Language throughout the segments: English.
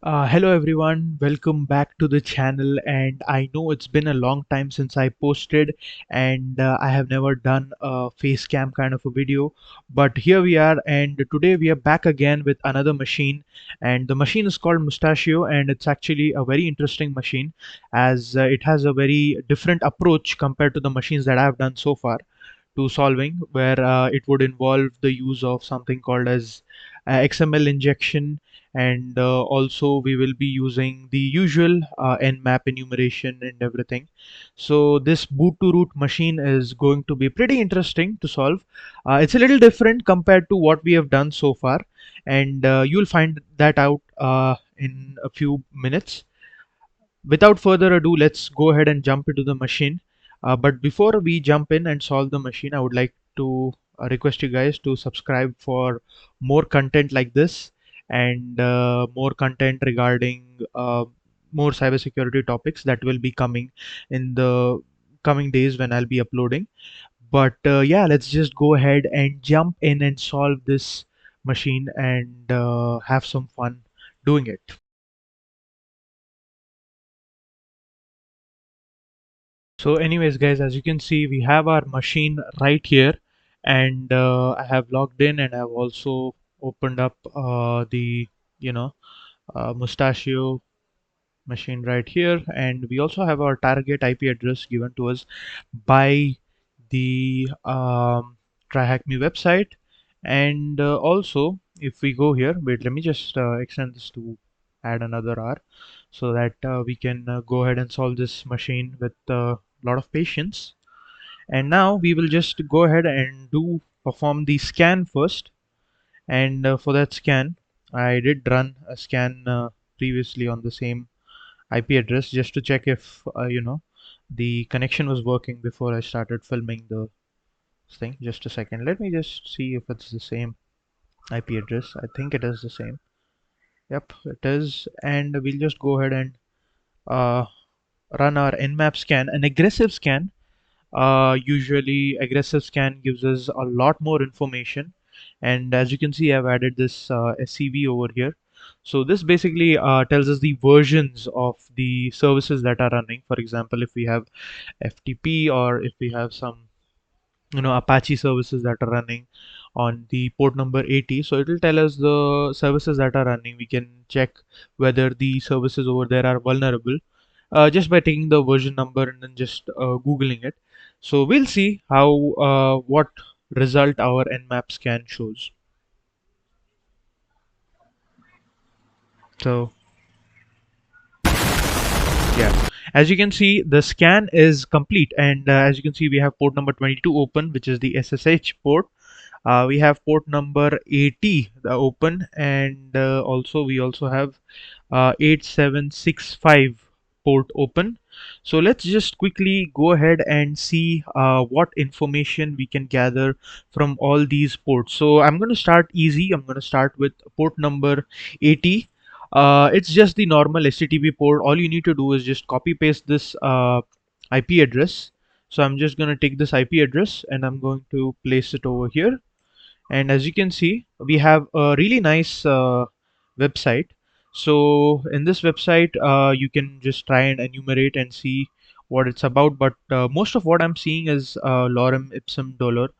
Hello everyone, welcome back to the channel. And I know it's been a long time since I posted, and I have never done a face cam kind of a video, but here we are, and today we are back again with another machine. And the machine is called Mustachio, and it's actually a very interesting machine as it has a very different approach compared to the machines that I've done so far to solving, where it would involve the use of something called as XML injection, and also we will be using the usual Nmap enumeration and everything. So this boot to root machine is going to be pretty interesting to solve. It's a little different compared to what we have done so far, and you'll find that out in a few minutes. Without further ado, let's go ahead and jump into the machine. But before we jump in and solve the machine, I would like to request you guys to subscribe for more content like this, and more content regarding more cybersecurity topics that will be coming in the coming days when I'll be uploading. But yeah, let's just go ahead and jump in and solve this machine and have some fun doing it. So anyways, guys, as you can see, we have our machine right here, and I have logged in, and I've also opened up the, you know, Mustachio machine right here, and we also have our target IP address given to us by the TryHackMe website. And also, if we go here, wait, let me just extend this to add another R so that we can go ahead and solve this machine with a lot of patience. And now we will just go ahead and do perform the scan first. And for that scan, I did run a scan previously on the same IP address just to check if the connection was working before I started filming the thing. Just a second, let me just see if it's the same IP address. I think it is the same. Yep, it is. And we'll just go ahead and uh, run our Nmap scan, an aggressive scan. Usually aggressive scan gives us a lot more information, and as you can see, I've added this SCV over here. So this basically tells us the versions of the services that are running. For example, if we have FTP, or if we have some Apache services that are running on the port number 80, so it will tell us the services that are running. We can check whether the services over there are vulnerable just by taking the version number and then just googling it. So we'll see how what result our Nmap scan shows. So yeah, as you can see, the scan is complete, and as you can see, we have port number 22 open, which is the SSH port. We have port number 80 open, and we also have 8765 port open. So let's just quickly go ahead and see what information we can gather from all these ports. So I'm going to start easy. I'm going to start with port number 80. It's just the normal HTTP port. All you need to do is just copy paste this IP address. So I'm just going to take this IP address and I'm going to place it over here. And as you can see, we have a really nice website. So in this website, you can just try and enumerate and see what it's about, but most of what I'm seeing is lorem ipsum dolor.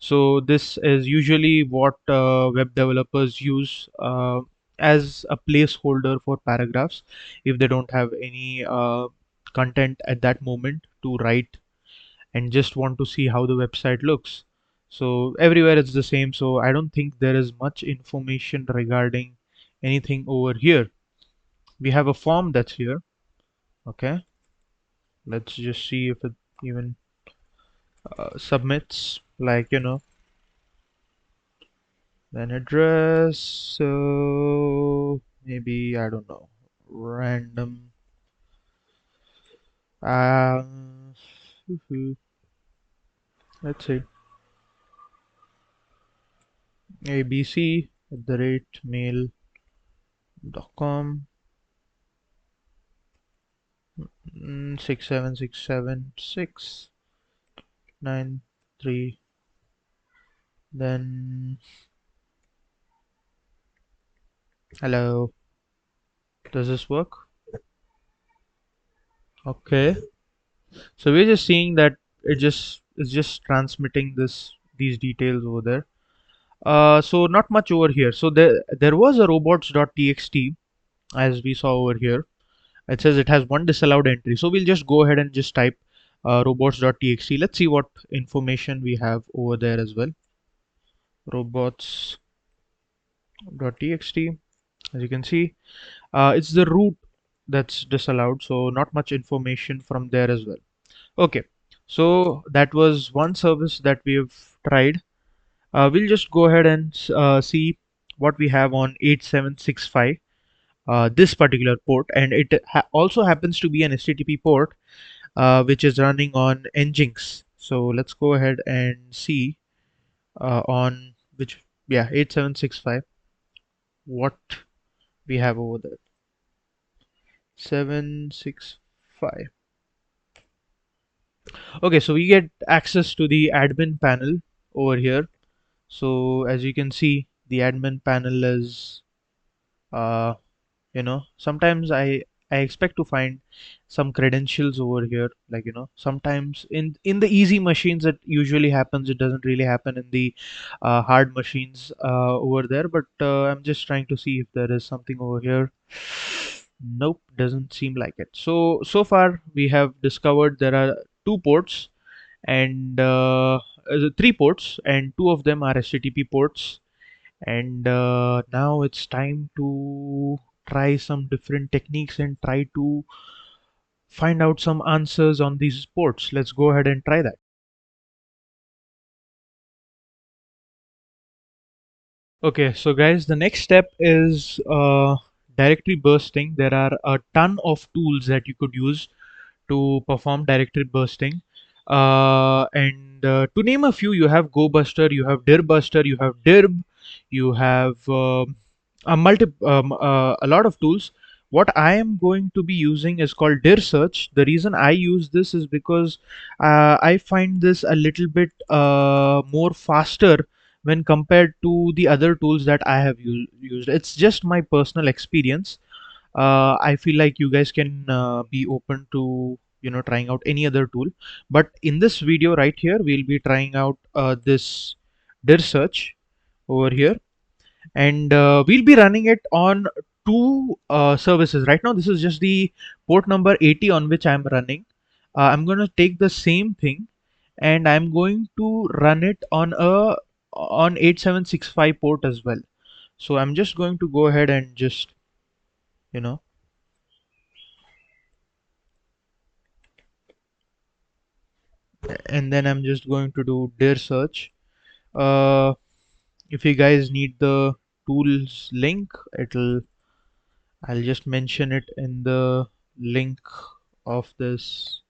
So this is usually what web developers use as a placeholder for paragraphs if they don't have any content at that moment to write and just want to see how the website looks. So everywhere it's the same. So I don't think there is much information regarding anything over here. We have a form that's here. Okay, let's just see if it even submits, like, an address. So maybe, I don't know, random. Um, let's see, abc@mail.com. 6767693. Then hello. Does this work? Okay. So we're just seeing that it's just transmitting these details over there. So not much over here. So there was a robots.txt as we saw over here. It says it has one disallowed entry. So we'll just go ahead and just type robots.txt. Let's see what information we have over there as well. Robots.txt. As you can see, it's the root that's disallowed. So not much information from there as well. Okay. So that was one service that we've tried. We'll just go ahead and see what we have on 8765, this particular port, and it also happens to be an HTTP port which is running on Nginx. So let's go ahead and see on which, yeah, 8765, what we have over there. 765. Okay, so we get access to the admin panel over here. So as you can see, the admin panel is uh, sometimes I expect to find some credentials over here, like sometimes in the easy machines it usually happens. It doesn't really happen in the hard machines over there, but I'm just trying to see if there is something over here. Nope, doesn't seem like it. So far we have discovered there are two ports, and three ports, and two of them are HTTP ports. And now it's time to try some different techniques and try to find out some answers on these ports. Let's go ahead and try that. Okay, so guys, the next step is directory bursting. There are a ton of tools that you could use to perform directory bursting. And to name a few, you have GoBuster, you have DirBuster, you have Dirb, you have a lot of tools. What I am going to be using is called Dirsearch. The reason I use this is because I find this a little bit more faster when compared to the other tools that I have used. It's just my personal experience. I feel like you guys can be open to trying out any other tool, but in this video right here we'll be trying out this Dirsearch over here, and we'll be running it on two services. Right now this is just the port number 80 on which I'm running. I'm going to take the same thing and I'm going to run it on 8765 port as well. So I'm just going to go ahead and just you know and then I'm just going to do Dirsearch. Uh, if you guys need the tools link, I'll just mention it in the link of this,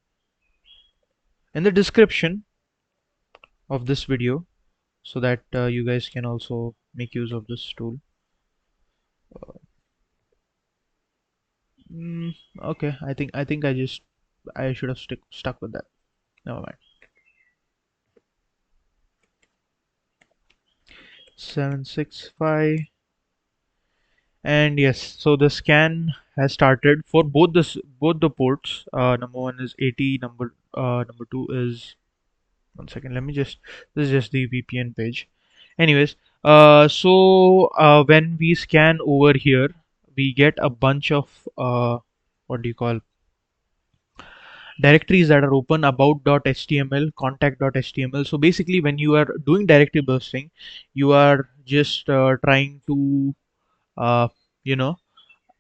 in the description of this video, so that you guys can also make use of this tool. Mm, okay, I think I should have stuck with that. Never mind. 765. And yes, so the scan has started for both the ports. Number one is 80. Number two is, one second. Let me just, this is just the VPN page. Anyways, when we scan over here, we get a bunch of what do you call, directories that are open: about.html, contact.html. So basically, when you are doing directory bursting, you are just trying to uh, you know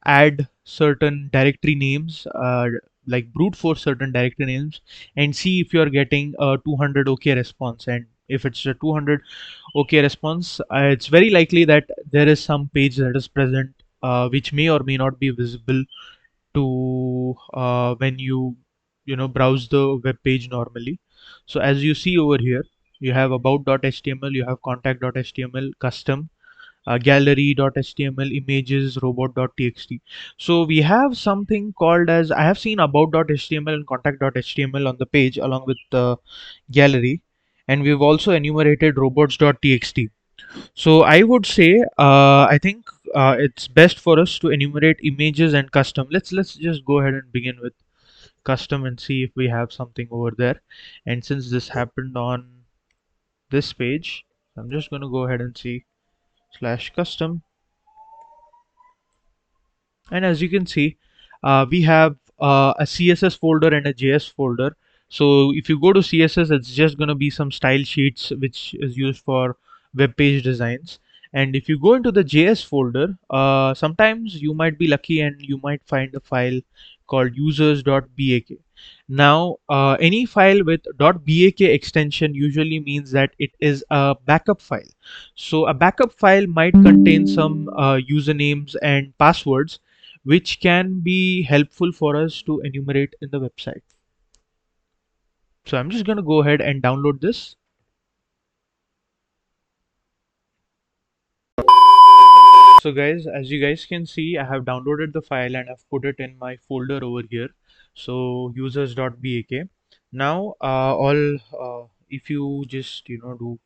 add certain directory names, like brute force certain directory names, and see if you're getting a 200 OK response. And if it's a 200 OK response, it's very likely that there is some page that is present, which may or may not be visible to when you browse the web page normally. So as you see over here, you have about.html, you have contact.html, custom, gallery.html, images, robot.txt. So we have something called as, I have seen about.html and contact.html on the page along with the gallery, and we've also enumerated robots.txt. So I would say, I think it's best for us to enumerate images and custom. Let's just go ahead and begin with custom and see if we have something over there. And since this happened on this page, I'm just going to go ahead and see slash custom. And as you can see, we have a CSS folder and a JS folder. So if you go to CSS, it's just going to be some style sheets which is used for web page designs. And if you go into the JS folder, sometimes you might be lucky and you might find a file called users.bak. Now, any file with .bak extension usually means that it is a backup file. So a backup file might contain some usernames and passwords which can be helpful for us to enumerate in the website. So I'm just going to go ahead and download this. So guys, as you guys can see, I have downloaded the file and I've put it in my folder over here. So users.bak. Now, if you just do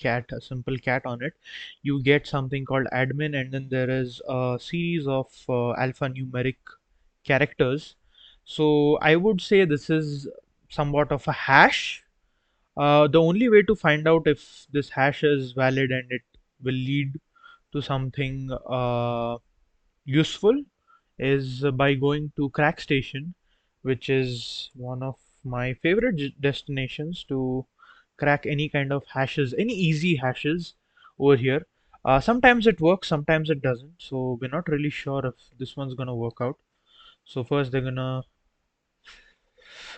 a simple cat on it, you get something called admin, and then there is a series of alphanumeric characters. So I would say this is somewhat of a hash. The only way to find out if this hash is valid and it will lead to something useful is by going to Crack Station, which is one of my favorite destinations to crack any kind of hashes, any easy hashes over here. Sometimes it works, sometimes it doesn't. So we're not really sure if this one's gonna work out. So first they're gonna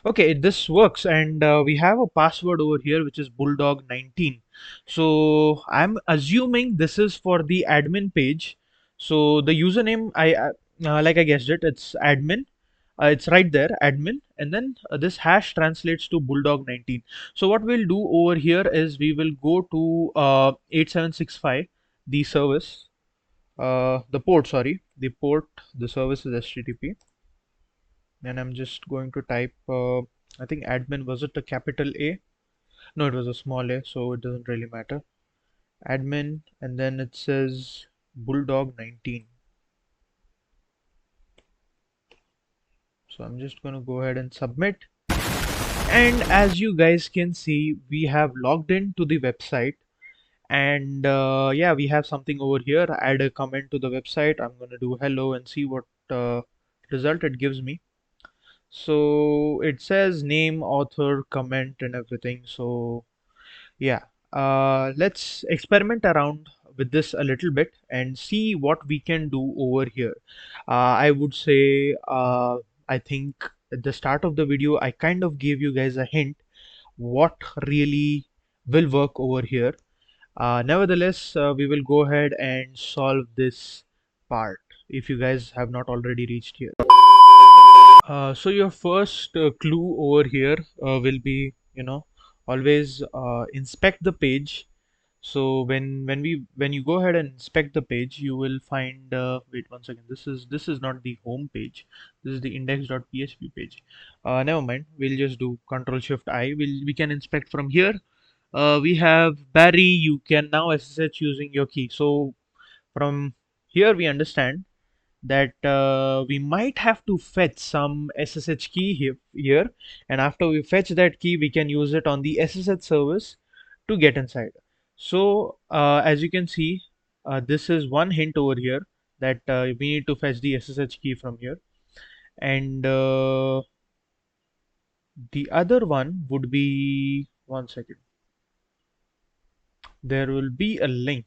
Okay, this works, and we have a password over here which is bulldog19. So I'm assuming this is for the admin page. So the username, like I guessed it, it's admin. It's right there, admin, and then this hash translates to bulldog19. So what we'll do over here is we will go to 8765, the service, the port, sorry, the port, the service is HTTP, and I'm just going to type I think admin, was it a capital A? No, it was a small a, so it doesn't really matter. Admin, and then it says bulldog19. So I'm just going to go ahead and submit. And as you guys can see, we have logged into the website, and yeah, we have something over here. Add a comment to the website. I'm going to do hello and see what result it gives me. So it says name, author, comment, and everything. So yeah, let's experiment around with this a little bit and see what we can do over here. I would say, I think at the start of the video, I kind of gave you guys a hint what really will work over here. Nevertheless, we will go ahead and solve this part if you guys have not already reached here. So your first clue over here will be, always inspect the page. So when you go ahead and inspect the page, you will find. Wait one second. This is not the home page. This is the index.php page. Never mind. We'll just do Control Shift I. We can inspect from here. We have Barry. You can now SSH using your key. So from here we understand that we might have to fetch some SSH key here, and after we fetch that key we can use it on the SSH service to get inside. So as you can see, this is one hint over here that we need to fetch the SSH key from here, and the other one would be, one second, there will be a link.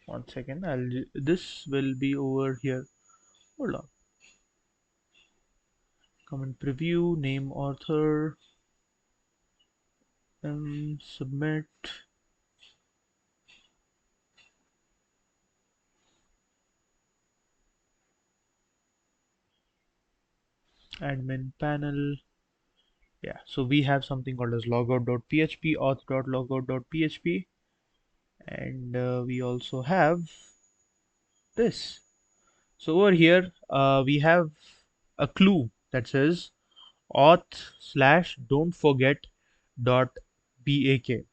One second, this will be over here. Hold on. Comment preview, name author, and submit. Admin panel. Yeah, so we have something called as logout.php, auth.logout.php, and we also have this. So over here we have a clue that says auth / don't forget dot bak.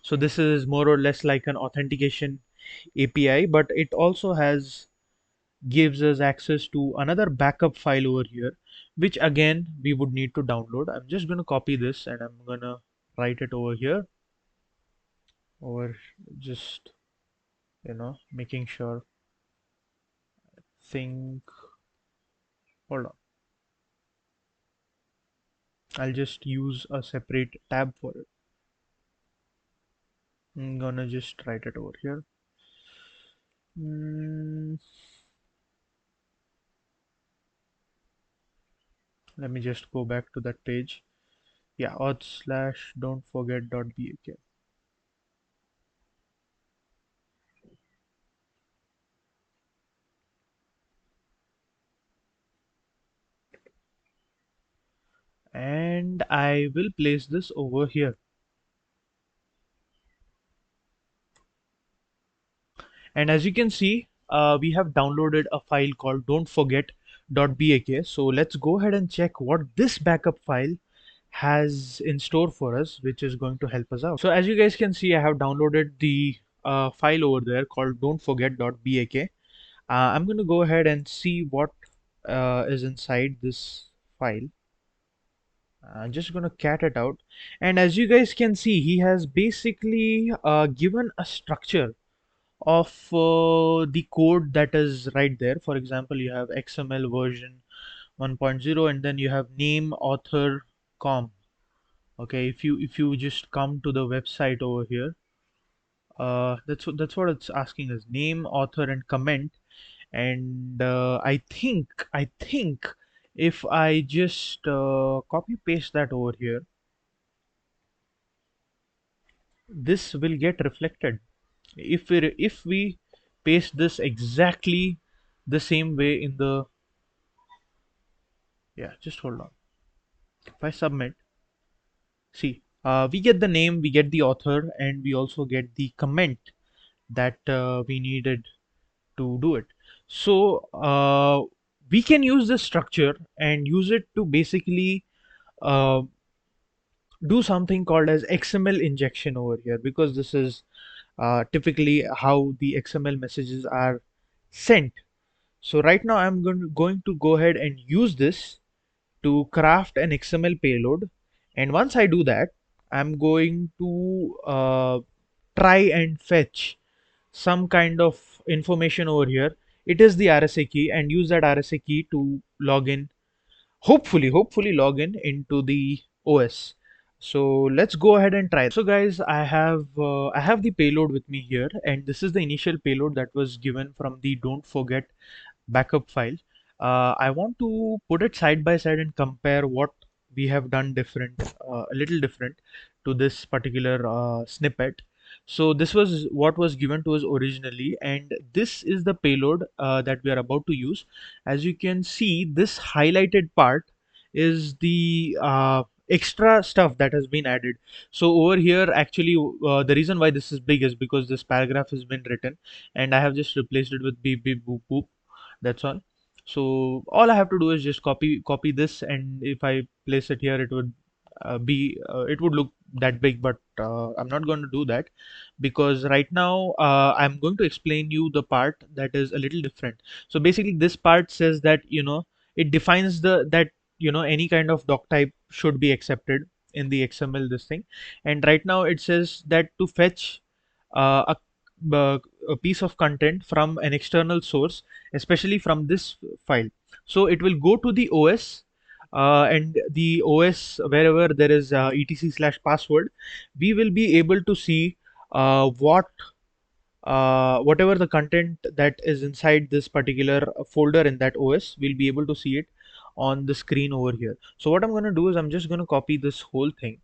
So this is more or less like an authentication API, but it also has gives us access to another backup file over here, which again we would need to download. I'm just going to copy this and I'm going to write it over here, or just, making sure. Think, hold on, I'll just use a separate tab for it. I'm gonna just write it over here. Mm, Let me just go back to that page. Yeah, auth / don't forget dot bak. And I will place this over here. And as you can see, we have downloaded a file called don't forget dot bak. So let's go ahead and check what this backup file has in store for us, which is going to help us out. So as you guys can see, I have downloaded the file over there called don't forget dot bak. I'm going to go ahead and see what is inside this file. I'm just going to cat it out. And as you guys can see, he has basically given a structure of the code that is right there. For example, you have XML version 1.0, and then you have name, author, com. Okay, if you just come to the website over here, that's what it's asking us: name, author, and comment. And I think if I just copy paste that over here, this will get reflected. If we paste this exactly the same way in the, yeah, just hold on. If I submit, see, we get the name, we get the author, and we also get the comment that we needed to do it. So we can use this structure and use it to basically uh, do something called as XML injection over here, because this is typically how the XML messages are sent. So right now I'm going to go ahead and use this to craft an XML payload. And once I do that, I'm going to try and fetch some kind of information over here. It is the RSA key, and use that RSA key to log in, hopefully log in into the OS. So let's go ahead and try. So guys, I have the payload with me here, and this is the initial payload that was given from the don't forget backup file. I want to put it side by side and compare what we have done different, a little different to this particular snippet. So this was what was given to us originally, and this is the payload that we are about to use. As you can see, this highlighted part is the extra stuff that has been added. So over here, actually, the reason why this is big is because this paragraph has been written, and I have just replaced it with beep beep boop boop. That's all. So all I have to do is just copy this, and if I place it here, it would it would look that big, but I'm not going to do that, because right now I'm going to explain you the part that is a little different. So basically this part says that, it defines the that any kind of doc type should be accepted in the XML, this thing. And right now it says that to fetch uh, a piece of content from an external source, especially from this file. So it will go to the OS, and the OS, wherever there is etc/password, we will be able to see whatever the content that is inside this particular folder in that OS. We'll be able to see it on the screen over here. So what I'm going to do is I'm just going to copy this whole thing,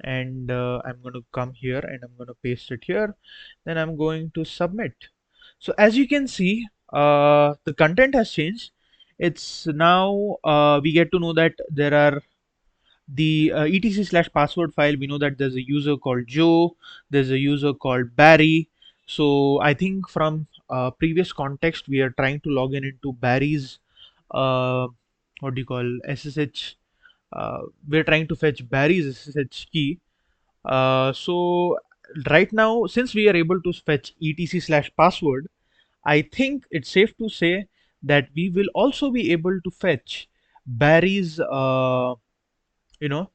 and I'm going to come here and I'm going to paste it here. Then I'm going to submit. So as you can see, the content has changed. It's now we get to know that there are the etc/password file. We know that there's a user called Joe, there's a user called Barry. So I think from previous context, we are trying to log in into Barry's what do you call SSH we're trying to fetch Barry's SSH key. So right now, since we are able to fetch etc/password, I think it's safe to say that we will also be able to fetch Barry's you know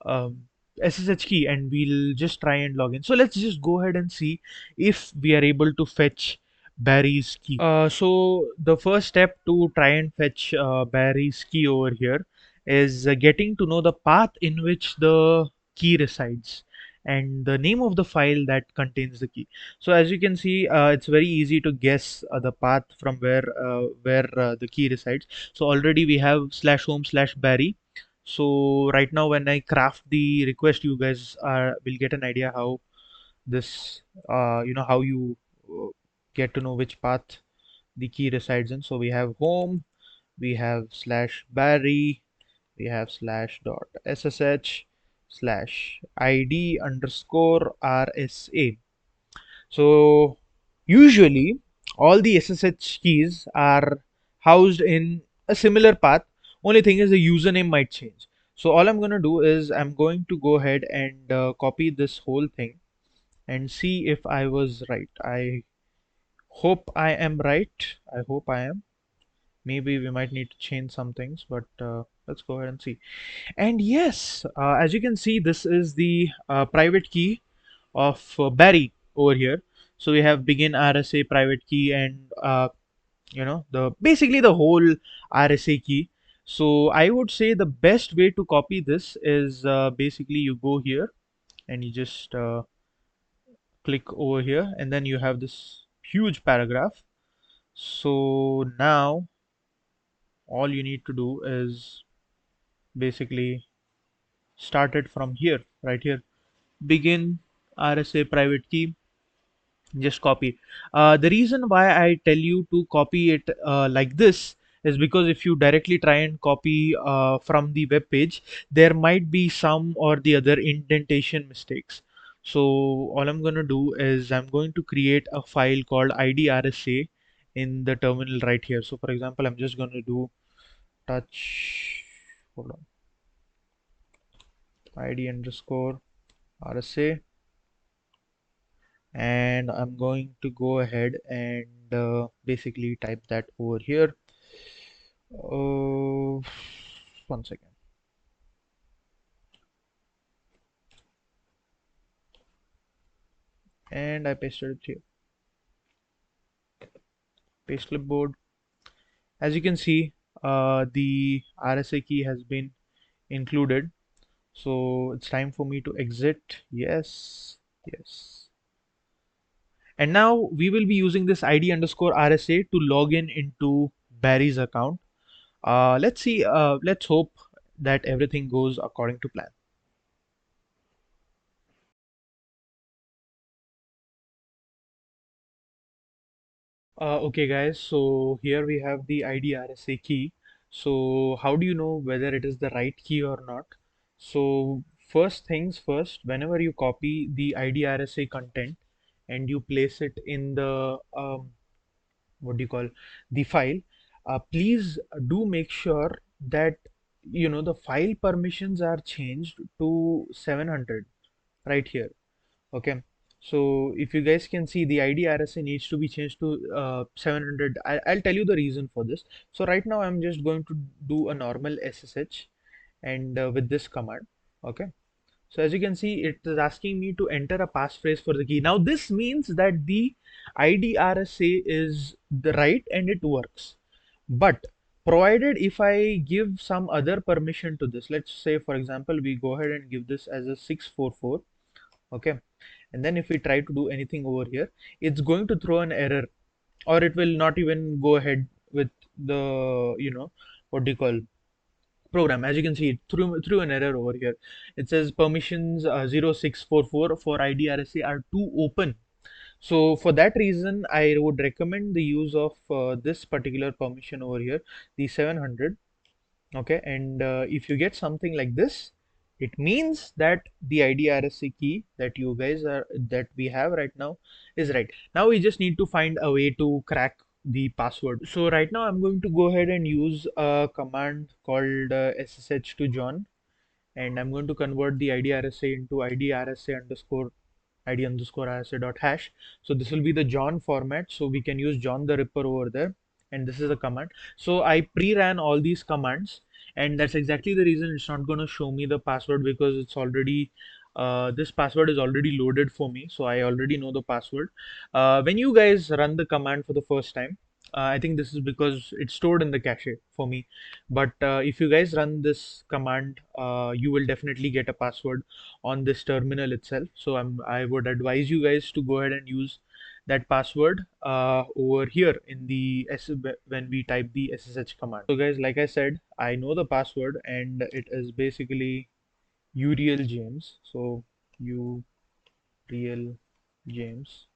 um, SSH key, and we'll just try and log in. So let's just go ahead and see if we are able to fetch Barry's key. So the first step to try and fetch Barry's key over here is getting to know the path in which the key resides and the name of the file that contains the key. So as you can see, it's very easy to guess the path from where the key resides. So already we have /home/Barry. So right now when I craft the request, you guys will get an idea how this how you uh, get to know which path the key resides in. So we have home, we have /Barry, we have /.ssh /ID_RSA. So usually all the SSH keys are housed in a similar path. Only thing is the username might change. So all I'm going to do is I'm going to go ahead and copy this whole thing and see if I was right. I hope I am right. I hope I am. Maybe we might need to change some things, but let's go ahead and see. And yes, as you can see, this is the private key of Barry over here. So we have begin RSA private key and the basically the whole RSA key. So I would say the best way to copy this is basically you go here and you just click over here, and then you have this huge paragraph. So now all you need to do is basically start it from here, right here. Begin RSA private key, just copy. The reason why I tell you to copy it like this is because if you directly try and copy from the web page, there might be some or the other indentation mistakes. So all I'm going to do is I'm going to create a file called IDRSA in the terminal right here. So for example, I'm just going to do touch, hold on, ID_RSA, and I'm going to go ahead and basically type that over here. Uh, 1 second. And I pasted it here. Paste clipboard. As you can see, the RSA key has been included. So it's time for me to exit. Yes, yes. And now we will be using this ID_RSA to log in into Barry's account. Let's see, let's hope that everything goes according to plan. Okay guys, so here we have the ID_RSA key. So how do you know whether it is the right key or not? So first things first, whenever you copy the ID_RSA content and you place it in the what do you call the file, please do make sure that the file permissions are changed to 700 right here. Okay, so if you guys can see, the ID RSA needs to be changed to 700. I'll tell you the reason for this. So right now I'm just going to do a normal SSH and with this command. Okay, so as you can see, it is asking me to enter a passphrase for the key. Now this means that the ID RSA is the right and it works. But provided if I give some other permission to this, let's say for example we go ahead and give this as a 644. Okay, and then if we try to do anything over here, it's going to throw an error, or it will not even go ahead with the what do you call program. As you can see, it threw an error over here. It says permissions 0644 for ID_RSA are too open. So for that reason, I would recommend the use of this particular permission over here, the 700. Okay, and if you get something like this, it means that the ID_RSA key that we have right now is right. Now we just need to find a way to crack the password. So right now I'm going to go ahead and use a command called ssh to John. and I'm going to convert the ID RSA into ID RSA underscore ID underscore RSA dot hash. So this will be the John format. So we can use John the Ripper over there. And this is the command. So I pre-ran all these commands, and that's exactly the reason it's not going to show me the password, because it's already this password is already loaded for me. So I already know the password. When you guys run the command for the first time, I think this is because it's stored in the cache for me. But if you guys run this command, you will definitely get a password on this terminal itself. So I would advise you guys to go ahead and use that password over here in the when we type the SSH command. So guys, like I said, I know the password, and it is basically Uriel James. So Uriel James,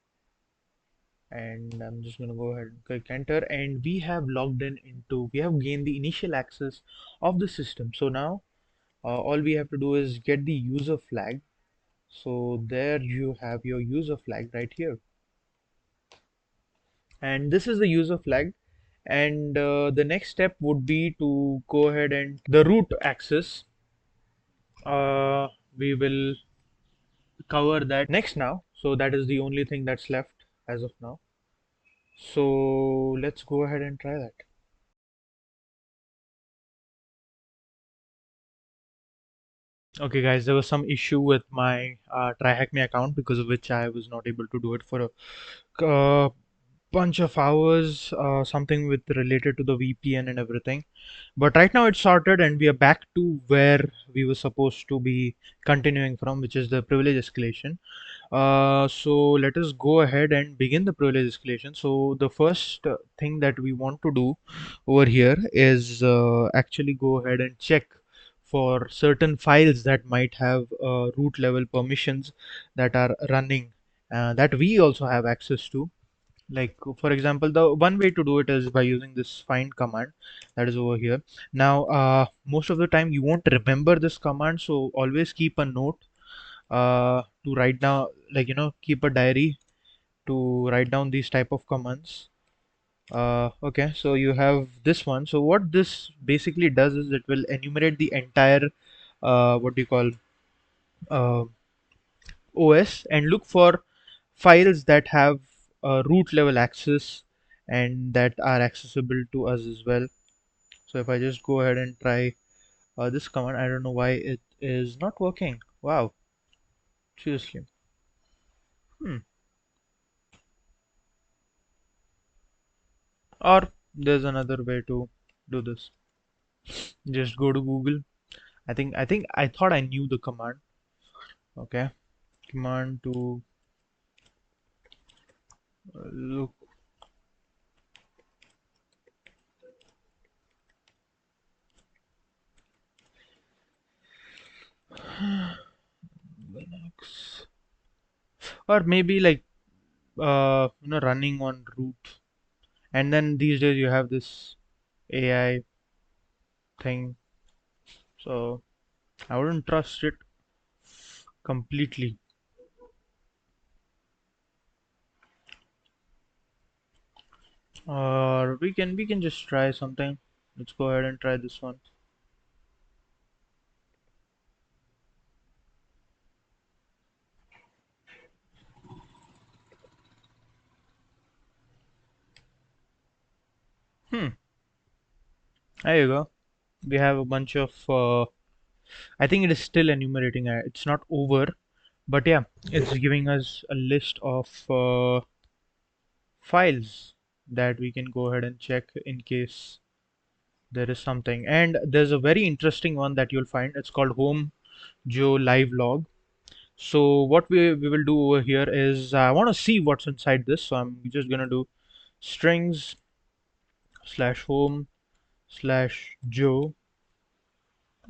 and I'm just gonna go ahead and click enter, and we have logged in into, we have gained the initial access of the system. So now all we have to do is get the user flag. So there you have your user flag right here, and this is the user flag. And the next step would be to go ahead and the root access. We will cover that next now. So that is the only thing that's left as of now. So let's go ahead and try that. Okay guys, there was some issue with my TryHackMe account, because of which I was not able to do it for a bunch of hours, something with related to the VPN and everything. But right now it's sorted, and we are back to where we were supposed to be continuing from, which is the privilege escalation. So let us go ahead and begin the privilege escalation. So the first thing that we want to do over here is actually go ahead and check for certain files that might have root level permissions that are running, that we also have access to. Like for example, the one way to do it is by using this find command that is over here. Now most of the time you won't remember this command, so always keep a note to write down, like keep a diary to write down these type of commands. Okay, so you have this one. So what this basically does is it will enumerate the entire what do you call uh, OS, and look for files that have root level access and that are accessible to us as well. So if I just go ahead and try this command, I don't know why it is not working. Wow, seriously. Hmm. Or there's another way to do this. Just go to Google. I think I thought I knew the command. Okay, command to look. Linux. Or maybe like running on root. And then these days you have this AI thing, so I wouldn't trust it completely. Or we can just try something. Let's go ahead and try this one. Hmm. There you go. We have a bunch of. I think it is still enumerating. It's not over, but yeah, it's giving us a list of files that we can go ahead and check in case there is something. And there's a very interesting one that you'll find. It's called home Joe live log. So what we will do over here is I want to see what's inside this. So I'm just gonna do strings slash home slash Joe.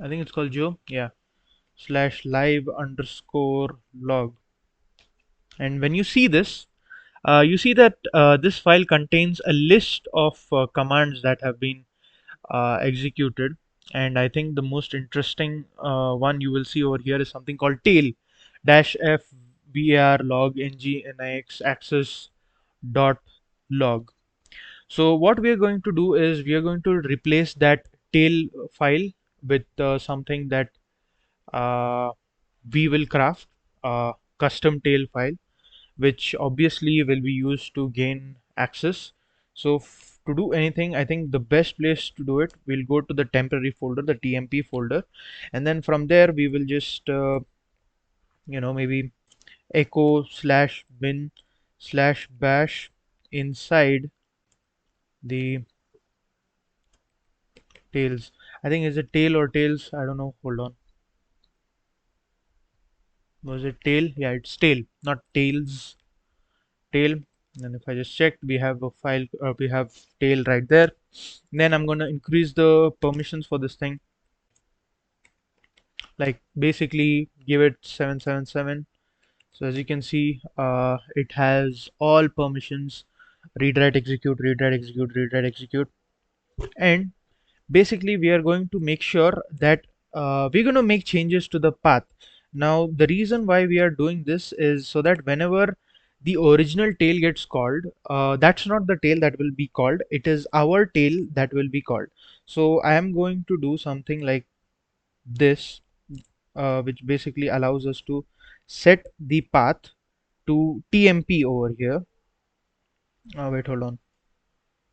I think it's called Joe. Yeah. Slash live underscore log. And when you see this, you see that this file contains a list of commands that have been executed. And I think the most interesting one you will see over here is something called tail dash f var log ng nix access dot log. So what we are going to do is we are going to replace that tail file with something that uh, we will craft a custom tail file, which obviously will be used to gain access. So to do anything, I think the best place to do it, we'll go to the temporary folder, the TMP folder, and then from there we will just maybe echo slash bin slash bash inside the tails. I think is it tail or tails? I don't know. Hold on. Was it tail? Yeah, it's tail, not tails. Tail. And if I just check, we have a file. We have tail right there. Then I'm gonna increase the permissions for this thing. Like basically give it 777. So as you can see, it has all permissions: read, write, execute, read, write, execute, read, write, execute, and basically we are going to make sure that we're going to make changes to the path. Now the reason why we are doing this is so that whenever the original tail gets called, that's not the tail that will be called, it is our tail that will be called. So I am going to do something like this, which basically allows us to set the path to TMP over here. Wait, hold on.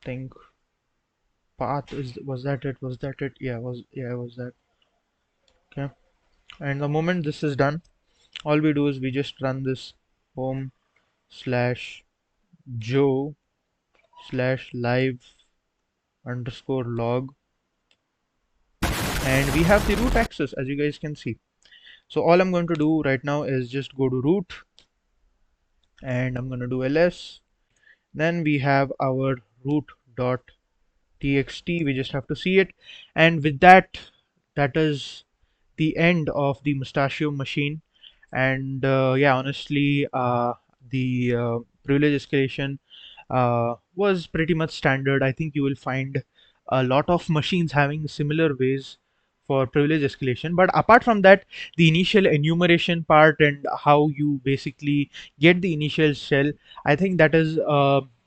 Think path is, was that it? Yeah, was that. Okay. And the moment this is done, all we do is we just run this home slash joe slash live underscore log, and we have the root access, as you guys can see. So all I'm going to do right now is just go to root, and I'm going to do ls. Then we have our root.txt. We just have to see it, and with that, that is the end of the Mustachio machine. And yeah, honestly, the privilege escalation was pretty much standard. I think you will find a lot of machines having similar ways for privilege escalation. But apart from that, the initial enumeration part and how you basically get the initial shell, I think that is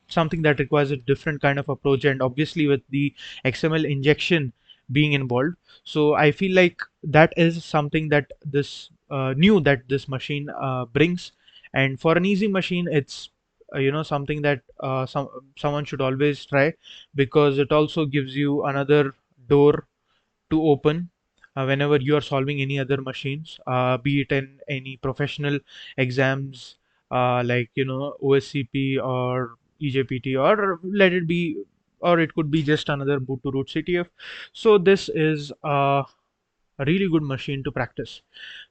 something that requires a different kind of approach, and obviously with the XML injection being involved. So I feel like that is something that this new that this machine brings. And for an easy machine, it's something that someone should always try, because it also gives you another door to open whenever you are solving any other machines, be it in any professional exams, like OSCP or EJPT, or let it be, or it could be just another boot to root CTF. So this is a really good machine to practice.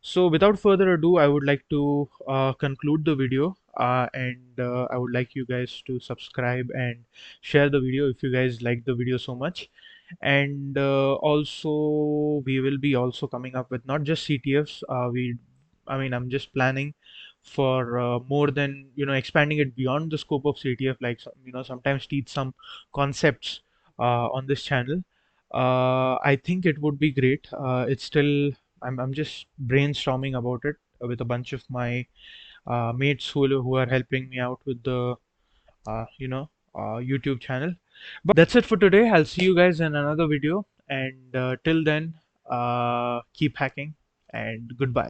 So without further ado, I would like to conclude the video, and I would like you guys to subscribe and share the video if you guys like the video so much. And also we will be also coming up with not just CTFs. I mean, I'm just planning for more than, expanding it beyond the scope of CTF, like sometimes teach some concepts on this channel. I think it would be great. It's still, I'm just brainstorming about it with a bunch of my mates who are helping me out with the YouTube channel. But that's it for today. I'll see you guys in another video, and till then, keep hacking and goodbye.